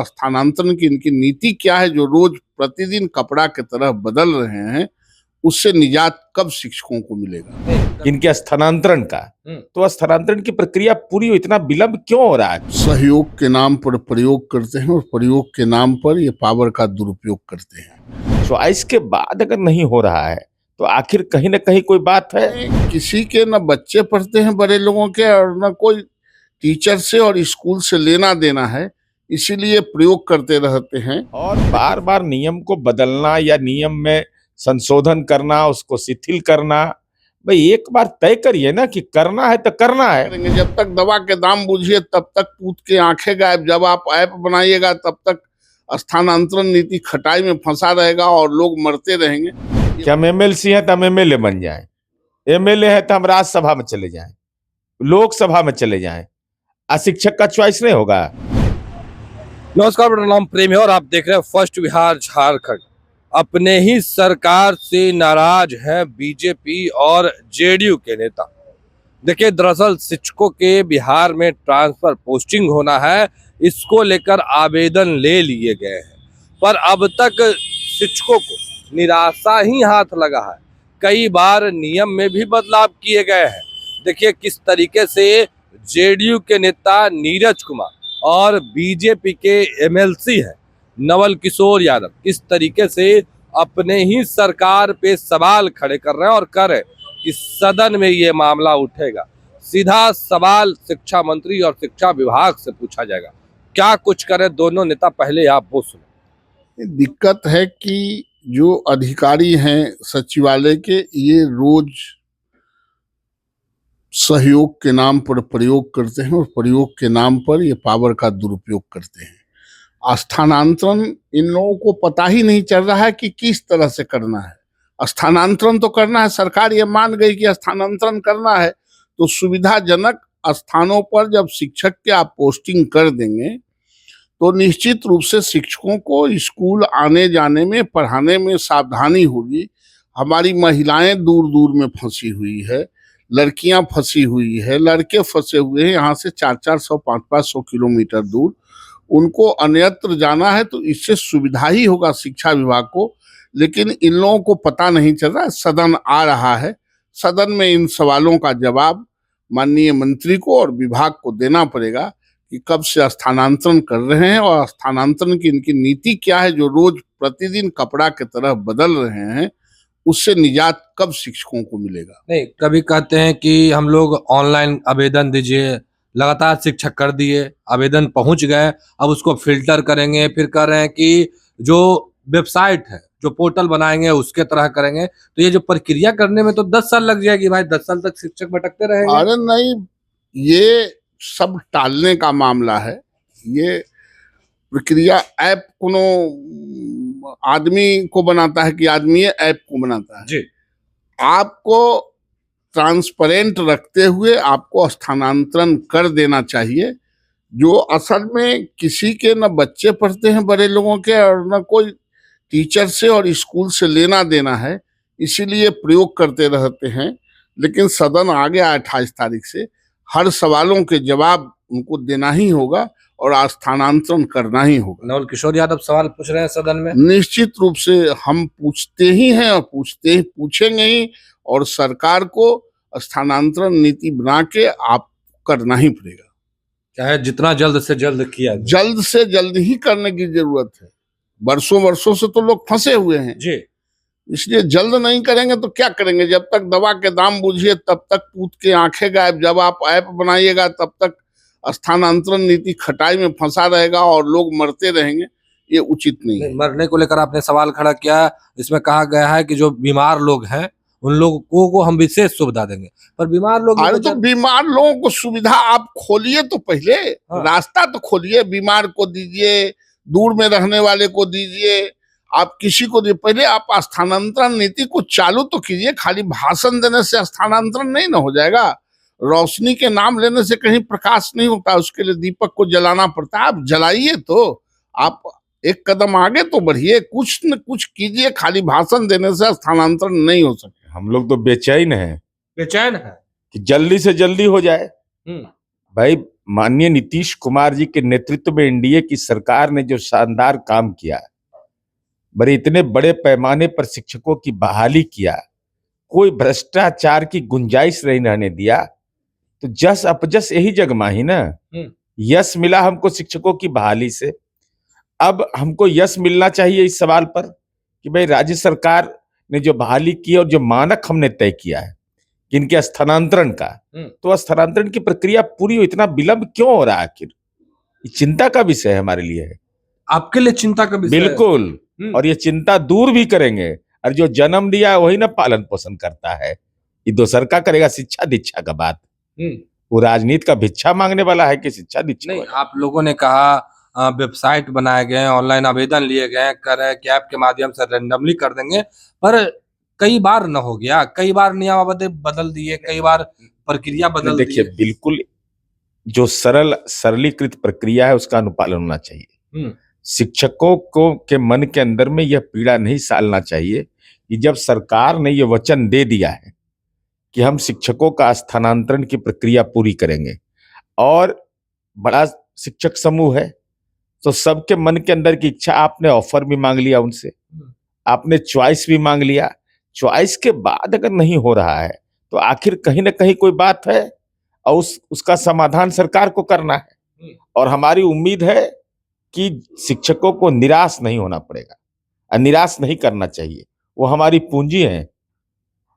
स्थानांतरण की इनकी नीति क्या है जो रोज प्रतिदिन कपड़ा की तरह बदल रहे हैं, उससे निजात कब शिक्षकों को मिलेगा? इनके स्थानांतरण का तो स्थानांतरण की प्रक्रिया पूरी इतना विलंब क्यों हो रहा है? सहयोग के नाम पर प्रयोग करते हैं और प्रयोग के नाम पर ये पावर का दुरुपयोग करते हैं। चॉइस के बाद अगर नहीं हो रहा है तो आखिर कहीं ना कहीं कोई बात है। किसी के न बच्चे पढ़ते हैं बड़े लोगों के और न कोई टीचर से और स्कूल से लेना देना है, इसीलिए प्रयोग करते रहते हैं। और बार बार नियम को बदलना या नियम में संशोधन करना, उसको शिथिल करना, भाई एक बार तय करिए ना कि करना है तो करना है। जब तक दवा के दाम बूझिए तब तक पूत के आंखें गायब। जब आप ऐप बनाइएगा तब तक स्थानांतरण नीति खटाई में फंसा रहेगा और लोग मरते रहेंगे। कि हम एमएलसी हैं तो हम एमएलए बन जाएं, एमएलए है तो हम राज्यसभा में चले जाएं, लोकसभा में चले जाएं। अशिक्षक का चॉइस नहीं होगा। नमस्कार, मेरा नाम प्रेम है और आप देख रहे हैं फर्स्ट बिहार झारखंड। अपने ही सरकार से नाराज हैं बीजेपी और जेडीयू के नेता। देखिए, दरअसल शिक्षकों के बिहार में ट्रांसफर पोस्टिंग होना है, इसको लेकर आवेदन ले लिए गए हैं, पर अब तक शिक्षकों को निराशा ही हाथ लगा है। कई बार नियम में भी बदलाव किए गए हैं। देखिए किस तरीके से जेडीयू के नेता नीरज कुमार और बीजेपी के एमएलसी हैं नवल किशोर यादव इस तरीके से अपने ही सरकार पे सवाल खड़े कर रहे हैं और कर रहे हैं कि सदन में ये मामला उठेगा। सीधा सवाल शिक्षा मंत्री और शिक्षा विभाग से पूछा जाएगा। क्या कुछ करे दोनों नेता, पहले आप वो सुनो। दिक्कत है कि जो अधिकारी हैं सचिवालय के, ये रोज सहयोग के नाम पर प्रयोग करते हैं और प्रयोग के नाम पर ये पावर का दुरुपयोग करते हैं। स्थानांतरण इन लोगों को पता ही नहीं चल रहा है कि किस तरह से करना है। स्थानांतरण तो करना है, सरकार ये मान गई कि स्थानांतरण करना है, तो सुविधाजनक स्थानों पर जब शिक्षक के आप पोस्टिंग कर देंगे तो निश्चित रूप से शिक्षकों को स्कूल आने जाने में, पढ़ाने में सावधानी होगी। हमारी महिलाएं दूर दूर में फंसी हुई है, लड़कियां फंसी हुई है, लड़के फंसे हुए हैं यहाँ से 400-400, 500-500 किलोमीटर दूर। उनको अन्यत्र जाना है तो इससे सुविधा ही होगा शिक्षा विभाग को, लेकिन इन लोगों को पता नहीं चल रहा। सदन आ रहा है, सदन में इन सवालों का जवाब माननीय मंत्री को और विभाग को देना पड़ेगा कि कब से स्थानांतरण कर रहे हैं और स्थानांतरण की इनकी नीति क्या है जो रोज प्रतिदिन कपड़ा की तरह बदल रहे हैं, उससे निजात कब शिक्षकों को मिलेगा? नहीं, कभी कहते हैं कि हम लोग ऑनलाइन आवेदन दीजिए, लगातार शिक्षक कर दिए, आवेदन पहुंच गए, अब उसको फिल्टर करेंगे, फिर कह रहे हैं कि जो वेबसाइट है, जो पोर्टल बनाएंगे उसके तरह करेंगे। तो ये जो प्रक्रिया करने में तो 10 साल लग जाएगी भाई, 10 साल तक शिक्षक भटकते रहेंगे। अरे नहीं, ये सब टालने का मामला है। ये प्रक्रिया ऐप कोनो आदमी को बनाता है कि आदमी ऐप को बनाता है? जी, आपको ट्रांसपेरेंट रखते हुए आपको स्थानांतरण कर देना चाहिए। जो असल में किसी के न बच्चे पढ़ते हैं बड़े लोगों के और न कोई टीचर से और स्कूल से लेना देना है, इसीलिए प्रयोग करते रहते हैं। लेकिन सदन आ गया 28 तारीख से, हर सवालों के जवाब उनको देना ही होगा और स्थानांतरण करना ही होगा। नवल किशोर यादव सवाल पूछ रहे हैं सदन में। निश्चित रूप से हम पूछते ही हैं और पूछेंगे ही, और सरकार को स्थानांतरण नीति बना के आप करना ही पड़ेगा। चाहे जितना जल्द से जल्द किया जाए। जल्द से जल्द ही करने की जरूरत है। वर्षों वर्षों से तो लोग फंसे हुए हैं जी, इसलिए जल्द नहीं करेंगे तो क्या करेंगे? जब तक दवा के दाम बूझिए तब तक पूत के आंखें गायब। जब आप ऐप बनाइएगा तब तक स्थानांतरण नीति खटाई में फंसा रहेगा और लोग मरते रहेंगे। ये उचित नहीं है। मरने को लेकर आपने सवाल खड़ा किया, इसमें कहा गया है कि जो बीमार लोग हैं उन लोगों को हम विशेष सुविधा देंगे, पर बीमार लोग अरे तो बीमार लोगों को सुविधा आप खोलिए तो पहले। हाँ। रास्ता तो खोलिए, बीमार को दीजिए, दूर में रहने वाले को दीजिए, आप किसी को दीजिए। पहले आप स्थानांतरण नीति को चालू तो कीजिए। खाली भाषण देने से स्थानांतरण नहीं ना हो जाएगा। रोशनी के नाम लेने से कहीं प्रकाश नहीं होता, उसके लिए दीपक को जलाना पड़ता है। आप जलाइए तो, आप एक कदम आगे तो बढ़िए, कुछ न कुछ कीजिए। खाली भाषण देने से स्थानांतरण नहीं हो सकता। हम लोग तो बेचैन है बेचैन है कि जल्दी से जल्दी हो जाए। भाई माननीय नीतीश कुमार जी के नेतृत्व में एनडीए की सरकार ने जो शानदार काम किया, बड़े इतने बड़े पैमाने पर शिक्षकों की बहाली किया, कोई भ्रष्टाचार की गुंजाइश नहीं रहने दिया, तो जस अपजस यही जगमाही ना। यश मिला हमको शिक्षकों की बहाली से, अब हमको यश मिलना चाहिए इस सवाल पर कि भाई राज्य सरकार ने जो बहाली की और जो मानक हमने तय किया है कि इनके स्थानांतरण का, तो स्थानांतरण की प्रक्रिया पूरी इतना विलंब क्यों हो रहा है आखिर? ये चिंता का विषय है हमारे लिए है। आपके लिए चिंता का विषय है? बिल्कुल, और ये चिंता दूर भी करेंगे। और जो जन्म दिया है वही ना पालन पोषण करता है, ये दोसर का करेगा शिक्षा दीक्षा का बात। वो राजनीति का भिक्षा मांगने वाला है कि शिक्षा दीक्षा नहीं, वाला? आप लोगों ने कहा वेबसाइट बनाए गए, ऑनलाइन आवेदन लिए गए, कर रहे कि ऐप के माध्यम से रैंडमली कर देंगे, पर कई बार न हो गया, कई बार नियमावली बदल दिए, कई बार प्रक्रिया बदल दी। देखिए, बिल्कुल जो सरलीकृत प्रक्रिया है उसका अनुपालन होना चाहिए। शिक्षकों को के मन के अंदर में यह पीड़ा नहीं सालना चाहिए कि जब सरकार ने यह वचन दे दिया है कि हम शिक्षकों का स्थानांतरण की प्रक्रिया पूरी करेंगे, और बड़ा शिक्षक समूह है, तो सबके मन के अंदर की इच्छा, आपने ऑफर भी मांग लिया उनसे, आपने चॉइस भी मांग लिया, चॉइस के बाद अगर नहीं हो रहा है तो आखिर कहीं ना कहीं कोई बात है, और उसका समाधान सरकार को करना है। और हमारी उम्मीद है कि शिक्षकों को निराश नहीं होना पड़ेगा और निराश नहीं करना चाहिए। वो हमारी पूंजी है।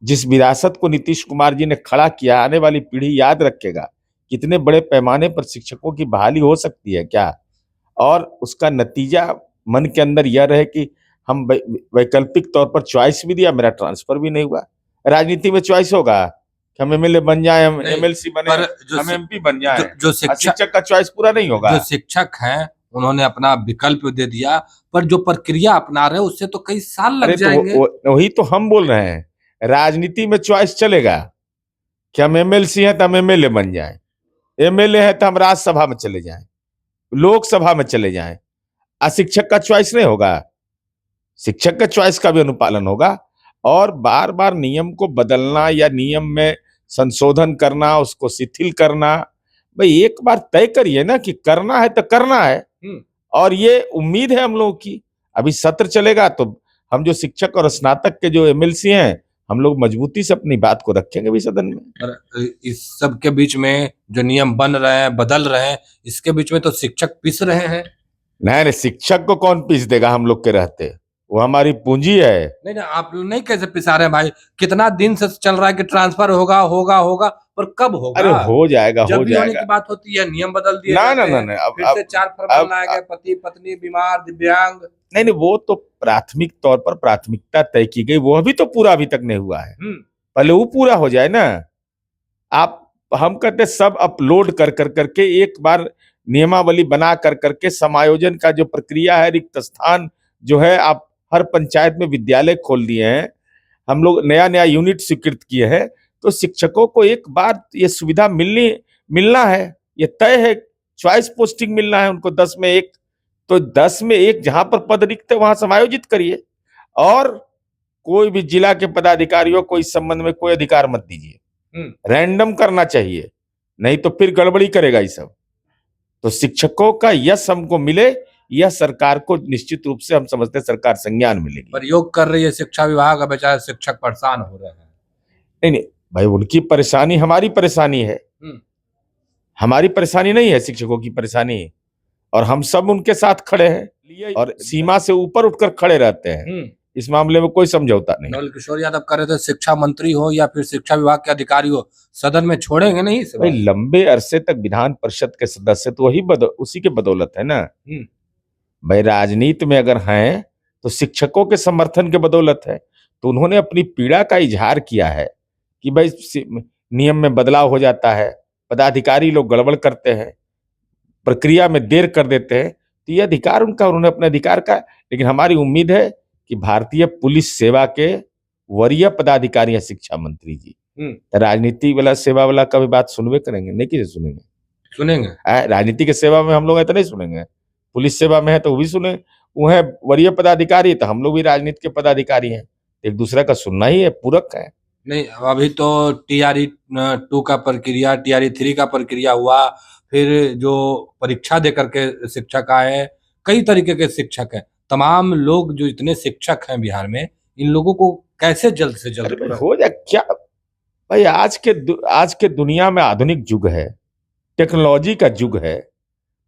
जिस विरासत को नीतीश कुमार जी ने खड़ा किया, आने वाली पीढ़ी याद रखेगा कितने बड़े पैमाने पर शिक्षकों की बहाली हो सकती है क्या, और उसका नतीजा मन के अंदर यह रहे कि हम वैकल्पिक तौर पर चॉइस भी दिया, मेरा ट्रांसफर भी नहीं हुआ। राजनीति में चॉइस होगा कि हम एमएलए बन जाए, हम एमएलसी बने, हम एमपी बन जाए, जो शिक्षक का चॉइस पूरा नहीं होगा। जो शिक्षक हैं उन्होंने अपना विकल्प दे दिया, पर जो प्रक्रिया अपना रहे उससे तो कई साल लग जाएंगे। वही तो हम बोल रहे हैं, राजनीति में चॉइस चलेगा कि हम एमएलसी हैं तो हम एमएलए बन जाएं, एमएलए है तो हम राज्यसभा में चले जाएं, लोकसभा में चले जाएं। शिक्षक का चॉइस नहीं होगा, शिक्षक का चॉइस का भी अनुपालन होगा। और बार बार नियम को बदलना या नियम में संशोधन करना, उसको शिथिल करना, भाई एक बार तय करिए ना कि करना है तो करना है। और ये उम्मीद है हम लोगों की, अभी सत्र चलेगा तो हम जो शिक्षक और स्नातक के जो एमएलसी हैं, हम लोग मजबूती से अपनी बात को रखेंगे भी सदन में। इस सब के बीच में जो नियम बन रहे हैं, बदल रहे हैं, इसके बीच में तो शिक्षक पिस रहे हैं। नहीं, शिक्षक को कौन पीस देगा, हम लोग के रहते, वो हमारी पूंजी है। नहीं, आप नहीं कैसे पिसा रहे हैं भाई? कितना दिन से चल रहा है कि ट्रांसफर होगा होगा होगा, पर कब होगा? अरे हो जाएगा, जब हो भी होने जाएगा। की बात होती है नियम बदल दिए ना जाते ना हैं। ना, अब फिर से 4 फरमान लाए गए, पति पत्नी बीमार दिव्यांग। नहीं, वो तो प्राथमिक तौर पर प्राथमिकता तय की गई, वो अभी तो पूरा अभी तक नहीं हुआ है, पहले वो पूरा हो जाए ना। हम कहते सब अपलोड कर करके एक बार नियमावली बना कर करके समायोजन का जो प्रक्रिया है, रिक्त स्थान जो है, आप हर पंचायत में विद्यालय खोल दिए हैं, हम लोग नया नया यूनिट स्वीकृत किए हैं, तो शिक्षकों को एक बार ये सुविधा मिलना है, ये तय है। चॉइस पोस्टिंग मिलना है उनको 10 में 1, तो 10 में 1 जहां पर पद रिक्त है वहां समायोजित करिए, और कोई भी जिला के पदाधिकारियों को इस संबंध में कोई अधिकार मत दीजिए, रैंडम करना चाहिए, नहीं तो फिर गड़बड़ी करेगा ये सब। तो शिक्षकों का यश हमको मिले, यह सरकार को निश्चित रूप से हम समझते हैं सरकार संज्ञान मिलेगी। प्रयोग कर रही है शिक्षा विभाग, अब बेचारे शिक्षक परेशान हो रहे हैं। नहीं भाई, उनकी परेशानी हमारी परेशानी है, हमारी परेशानी नहीं है, शिक्षकों की परेशानी, और हम सब उनके साथ खड़े हैं और सीमा से ऊपर उठकर खड़े रहते हैं। इस मामले में कोई समझौता नहीं। नवल किशोर यादव कह रहे थे शिक्षा मंत्री हो या फिर शिक्षा विभाग के अधिकारी हो, सदन में छोड़ेंगे नहीं। भाई लंबे अरसे तक विधान परिषद के सदस्य तो वही उसी के बदौलत है ना। भाई राजनीति में अगर हैं तो शिक्षकों के समर्थन के बदौलत है, तो उन्होंने अपनी पीड़ा का इजहार किया है कि भाई नियम में बदलाव हो जाता है, पदाधिकारी लोग गड़बड़ करते हैं, प्रक्रिया में देर कर देते हैं, तो ये अधिकार उनका, उन्होंने अपने अधिकार का। लेकिन हमारी उम्मीद है कि भारतीय पुलिस सेवा के वरीय पदाधिकारी हैं शिक्षा मंत्री जी, राजनीति वाला सेवा वाला का भी बात सुनवे करेंगे, नहीं किसे सुनेंगे? राजनीति के सेवा में हम लोग है तो नहीं सुनेंगे, पुलिस सेवा में है तो वो भी सुने। वो है वरीय पदाधिकारी, तो हम लोग भी राजनीति के पदाधिकारी हैं, एक दूसरे का सुनना ही है, पूरक है। नहीं, अभी तो TRE 2 का प्रक्रिया, TRE 3 का प्रक्रिया हुआ, फिर जो परीक्षा दे करके शिक्षक आए हैं, कई तरीके के शिक्षक हैं। तमाम लोग जो इतने शिक्षक हैं बिहार में, इन लोगों को कैसे जल्द से जल्द अरे भाई हो जाए क्या भाई, आज के दुनिया में आधुनिक युग है, टेक्नोलॉजी का युग है।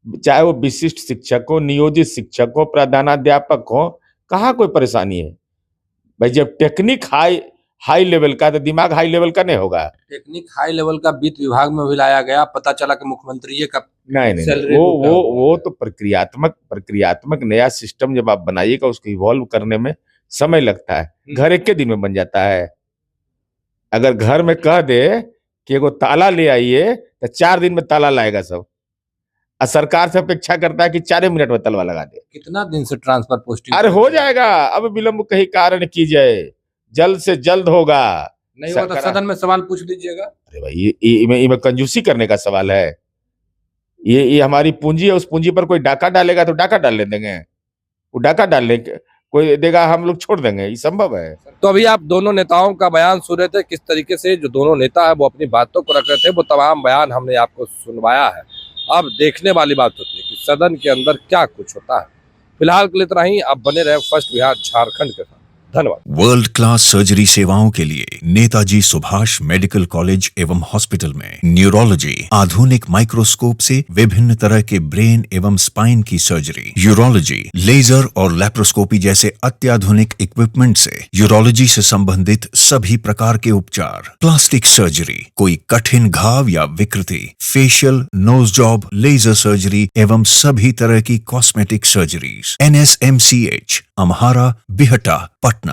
चाहे वो विशिष्ट शिक्षक हो, नियोजित शिक्षक हो, प्रधानाध्यापक हो, कहाँ कोई परेशानी है भाई। जब टेक्निक हाई लेवल का, तो दिमाग हाई लेवल का नहीं होगा। टेक्निक हाई लेवल का वित्त विभाग में भी लाया गया, पता चला कि मुख्यमंत्री का नहीं, सैलरी वो तो प्रक्रियात्मक नया सिस्टम जब आप बनाइएगा, उसको इवॉल्व करने में समय लगता है। घर एक के दिन में बन जाता है। अगर घर में कह दे कि एगो ताला ले आइए, तो 4 दिन में ताला लाएगा सब। और सरकार से अपेक्षा करता है कि 4 मिनट में तलवा लगा दे। कितना दिन से ट्रांसफर पोस्टिंग? अरे हो जाएगा, अब विलंब कहीं कारण की जाए, जल्द से जल्द होगा। नहीं हुआ तो सदन में सवाल पूछ लीजिएगा। अरे भाई, ये कंजूसी करने का सवाल है। ये हमारी पूंजी है, उस पूंजी पर कोई डाका डालेगा तो डाका डाल देंगे, वो डाका डाल लेंगे, कोई देगा, हम लोग छोड़ देंगे, ये संभव है। तो अभी आप दोनों नेताओं का बयान सुन रहे थे, किस तरीके से जो दोनों नेता है वो अपनी बातों को रख रहे थे, वो तमाम बयान हमने आपको सुनवाया है। अब देखने वाली बात होती है कि सदन के अंदर क्या कुछ होता है। फिलहाल के लिए इतना ही। आप बने रहे फर्स्ट बिहार झारखंड के साथ। धन्यवाद। वर्ल्ड क्लास सर्जरी सेवाओं के लिए नेताजी सुभाष मेडिकल कॉलेज एवं हॉस्पिटल में न्यूरोलॉजी, आधुनिक माइक्रोस्कोप से विभिन्न तरह के ब्रेन एवं स्पाइन की सर्जरी, यूरोलॉजी, लेजर और लैप्रोस्कोपी जैसे अत्याधुनिक इक्विपमेंट से यूरोलॉजी से संबंधित सभी प्रकार के उपचार, प्लास्टिक सर्जरी, कोई कठिन घाव या विकृति, facial, nose job, laser surgery एवं सभी तरह की cosmetic surgeries. NSMCH, Amhara, Bihta, Patna.